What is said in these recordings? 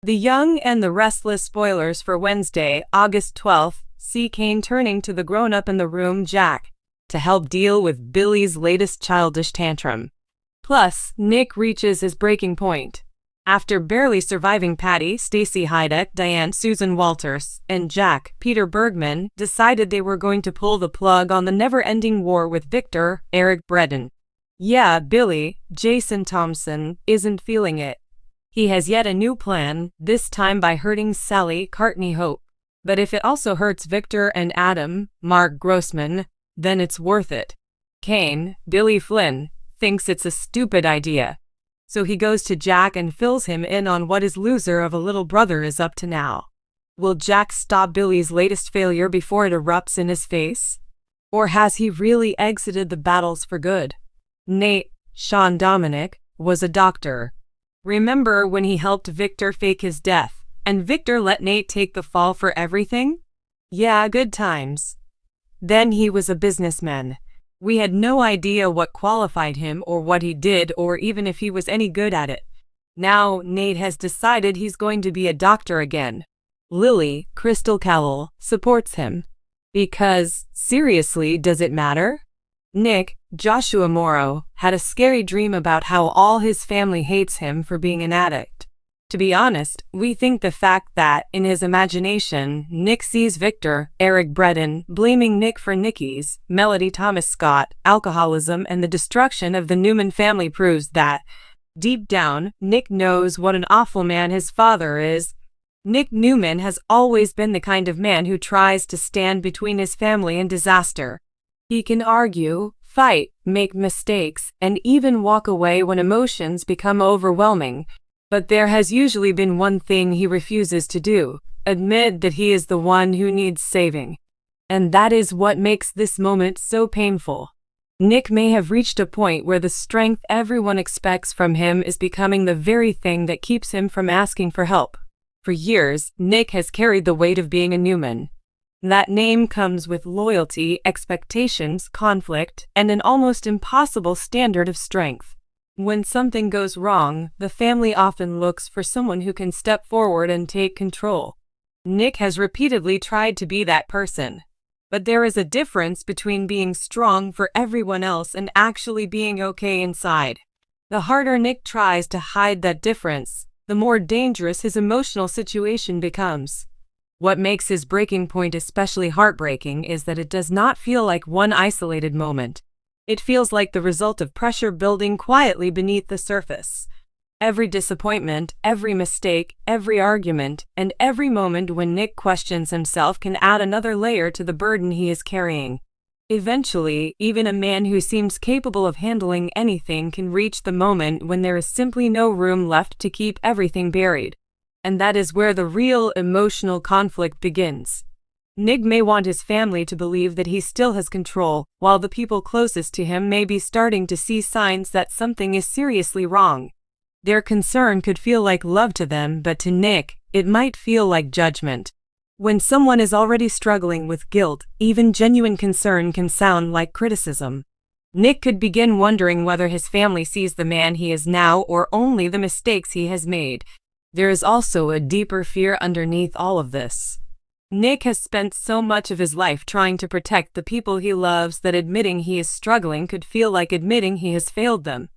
The Young and the Restless spoilers for Wednesday, August 12th, see Kane turning to the grown-up in the room, Jack, to help deal with Billy's latest childish tantrum. Plus, Nick reaches his breaking point. After barely surviving Patty, Stacy Heideck, Diane Susan Walters, and Jack, Peter Bergman, decided they were going to pull the plug on the never-ending war with Victor, Eric Bredin. Yeah, Billy, Jason Thompson, isn't feeling it. He has yet a new plan, this time by hurting Sally Courtney Hope. But if it also hurts Victor and Adam, Mark Grossman, then it's worth it. Kane, Billy Flynn, thinks it's a stupid idea. So he goes to Jack and fills him in on what his loser of a little brother is up to now. Will Jack stop Billy's latest failure before it erupts in his face? Or has he really exited the battles for good? Nate, Sean Dominic, was a doctor. Remember when he helped Victor fake his death, and Victor let Nate take the fall for everything? Yeah, good times. Then he was a businessman. We had no idea what qualified him or what he did or even if he was any good at it. Now Nate has decided he's going to be a doctor again. Lily, Crystal Cowell, supports him. Because, seriously, does it matter? Nick, Joshua Morrow, had a scary dream about how all his family hates him for being an addict. To be honest, we think the fact that, in his imagination, Nick sees Victor, Eric Bredin, blaming Nick for Nikki's, Melody Thomas Scott, alcoholism and the destruction of the Newman family proves that, deep down, Nick knows what an awful man his father is. Nick Newman has always been the kind of man who tries to stand between his family and disaster. He can argue, fight, make mistakes, and even walk away when emotions become overwhelming. But there has usually been one thing he refuses to do: admit that he is the one who needs saving. And that is what makes this moment so painful. Nick may have reached a point where the strength everyone expects from him is becoming the very thing that keeps him from asking for help. For years, Nick has carried the weight of being a Newman. That name comes with loyalty, expectations, conflict, and an almost impossible standard of strength. When something goes wrong, the family often looks for someone who can step forward and take control. Nick has repeatedly tried to be that person. But there is a difference between being strong for everyone else and actually being okay inside. The harder Nick tries to hide that difference, the more dangerous his emotional situation becomes. What makes his breaking point especially heartbreaking is that it does not feel like one isolated moment. It feels like the result of pressure building quietly beneath the surface. Every disappointment, every mistake, every argument, and every moment when Nick questions himself can add another layer to the burden he is carrying. Eventually, even a man who seems capable of handling anything can reach the moment when there is simply no room left to keep everything buried. And that is where the real emotional conflict begins. Nick may want his family to believe that he still has control, while the people closest to him may be starting to see signs that something is seriously wrong. Their concern could feel like love to them, but to Nick, it might feel like judgment. When someone is already struggling with guilt, even genuine concern can sound like criticism. Nick could begin wondering whether his family sees the man he is now or only the mistakes he has made. There is also a deeper fear underneath all of this. Nick has spent so much of his life trying to protect the people he loves that admitting he is struggling could feel like admitting he has failed them.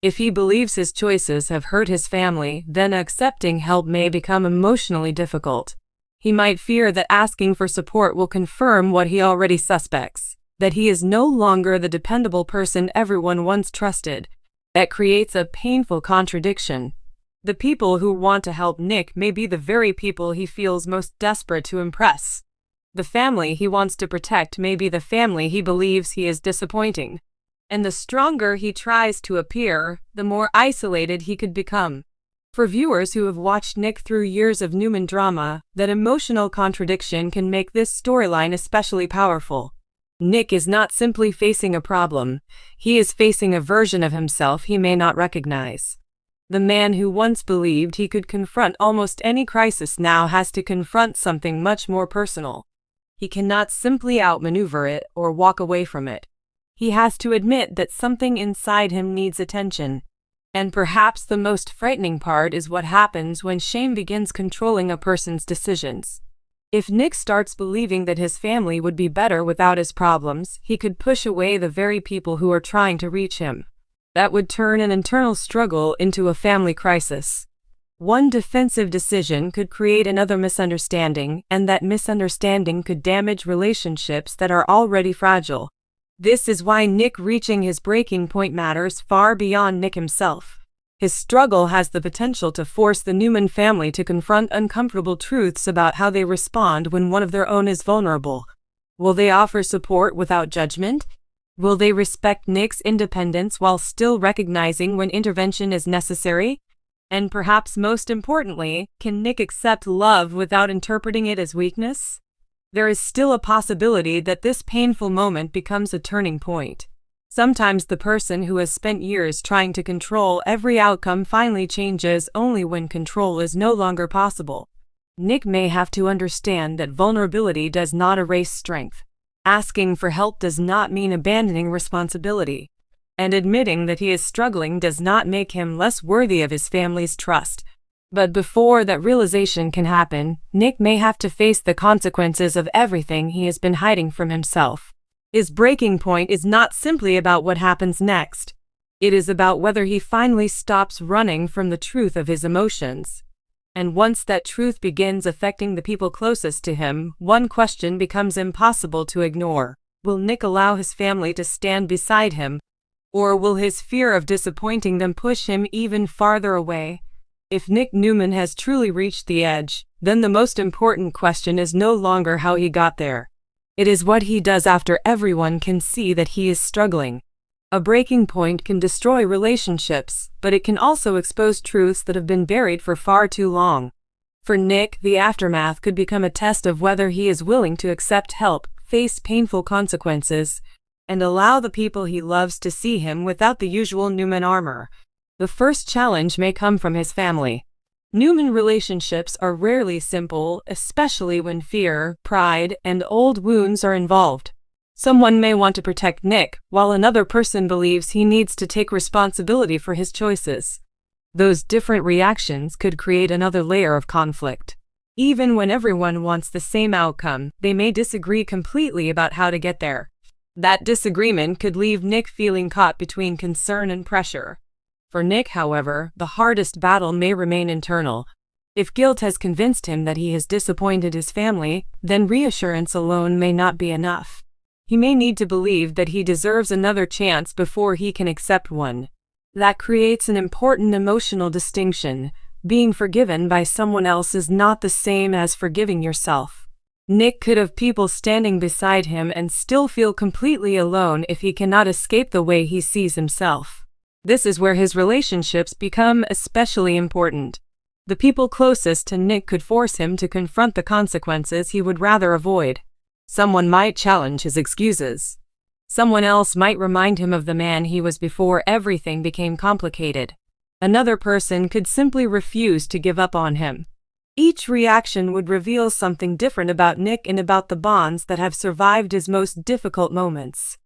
If he believes his choices have hurt his family, then accepting help may become emotionally difficult. He might fear that asking for support will confirm what he already suspects, that he is no longer the dependable person everyone once trusted. That creates a painful contradiction. The people who want to help Nick may be the very people he feels most desperate to impress. The family he wants to protect may be the family he believes he is disappointing. And the stronger he tries to appear, the more isolated he could become. For viewers who have watched Nick through years of Newman drama, that emotional contradiction can make this storyline especially powerful. Nick is not simply facing a problem, he is facing a version of himself he may not recognize. The man who once believed he could confront almost any crisis now has to confront something much more personal. He cannot simply outmaneuver it or walk away from it. He has to admit that something inside him needs attention. And perhaps the most frightening part is what happens when shame begins controlling a person's decisions. If Nick starts believing that his family would be better without his problems, he could push away the very people who are trying to reach him. That would turn an internal struggle into a family crisis. One defensive decision could create another misunderstanding, and that misunderstanding could damage relationships that are already fragile. This is why Nick reaching his breaking point matters far beyond Nick himself. His struggle has the potential to force the Newman family to confront uncomfortable truths about how they respond when one of their own is vulnerable. Will they offer support without judgment? Will they respect Nick's independence while still recognizing when intervention is necessary? And perhaps most importantly, can Nick accept love without interpreting it as weakness? There is still a possibility that this painful moment becomes a turning point. Sometimes the person who has spent years trying to control every outcome finally changes only when control is no longer possible. Nick may have to understand that vulnerability does not erase strength. Asking for help does not mean abandoning responsibility. And admitting that he is struggling does not make him less worthy of his family's trust. But before that realization can happen, Nick may have to face the consequences of everything he has been hiding from himself. His breaking point is not simply about what happens next. It is about whether he finally stops running from the truth of his emotions. And once that truth begins affecting the people closest to him, one question becomes impossible to ignore. Will Nick allow his family to stand beside him? Or will his fear of disappointing them push him even farther away? If Nick Newman has truly reached the edge, then the most important question is no longer how he got there. It is what he does after everyone can see that he is struggling. A breaking point can destroy relationships, but it can also expose truths that have been buried for far too long. For Nick, the aftermath could become a test of whether he is willing to accept help, face painful consequences, and allow the people he loves to see him without the usual Newman armor. The first challenge may come from his family. Newman relationships are rarely simple, especially when fear, pride, and old wounds are involved. Someone may want to protect Nick, while another person believes he needs to take responsibility for his choices. Those different reactions could create another layer of conflict. Even when everyone wants the same outcome, they may disagree completely about how to get there. That disagreement could leave Nick feeling caught between concern and pressure. For Nick, however, the hardest battle may remain internal. If guilt has convinced him that he has disappointed his family, then reassurance alone may not be enough. He may need to believe that he deserves another chance before he can accept one. That creates an important emotional distinction. Being forgiven by someone else is not the same as forgiving yourself. Nick could have people standing beside him and still feel completely alone if he cannot escape the way he sees himself. This is where his relationships become especially important. The people closest to Nick could force him to confront the consequences he would rather avoid. Someone might challenge his excuses. Someone else might remind him of the man he was before everything became complicated. Another person could simply refuse to give up on him. Each reaction would reveal something different about Nick and about the bonds that have survived his most difficult moments.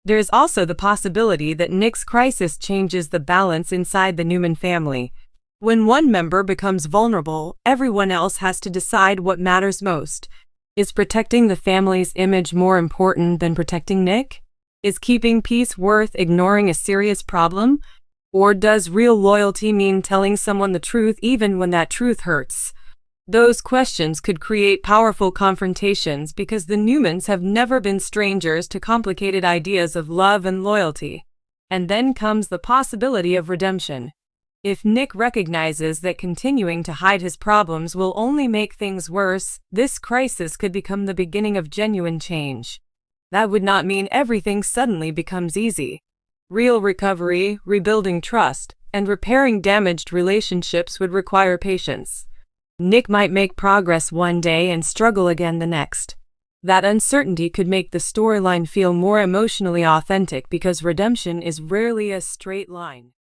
There is also the possibility that Nick's crisis changes the balance inside the Newman family. When one member becomes vulnerable, everyone else has to decide what matters most. Is protecting the family's image more important than protecting Nick? Is keeping peace worth ignoring a serious problem? Or does real loyalty mean telling someone the truth even when that truth hurts? Those questions could create powerful confrontations because the Newmans have never been strangers to complicated ideas of love and loyalty. And then comes the possibility of redemption. If Nick recognizes that continuing to hide his problems will only make things worse, this crisis could become the beginning of genuine change. That would not mean everything suddenly becomes easy. Real recovery, rebuilding trust, and repairing damaged relationships would require patience. Nick might make progress one day and struggle again the next. That uncertainty could make the storyline feel more emotionally authentic because redemption is rarely a straight line.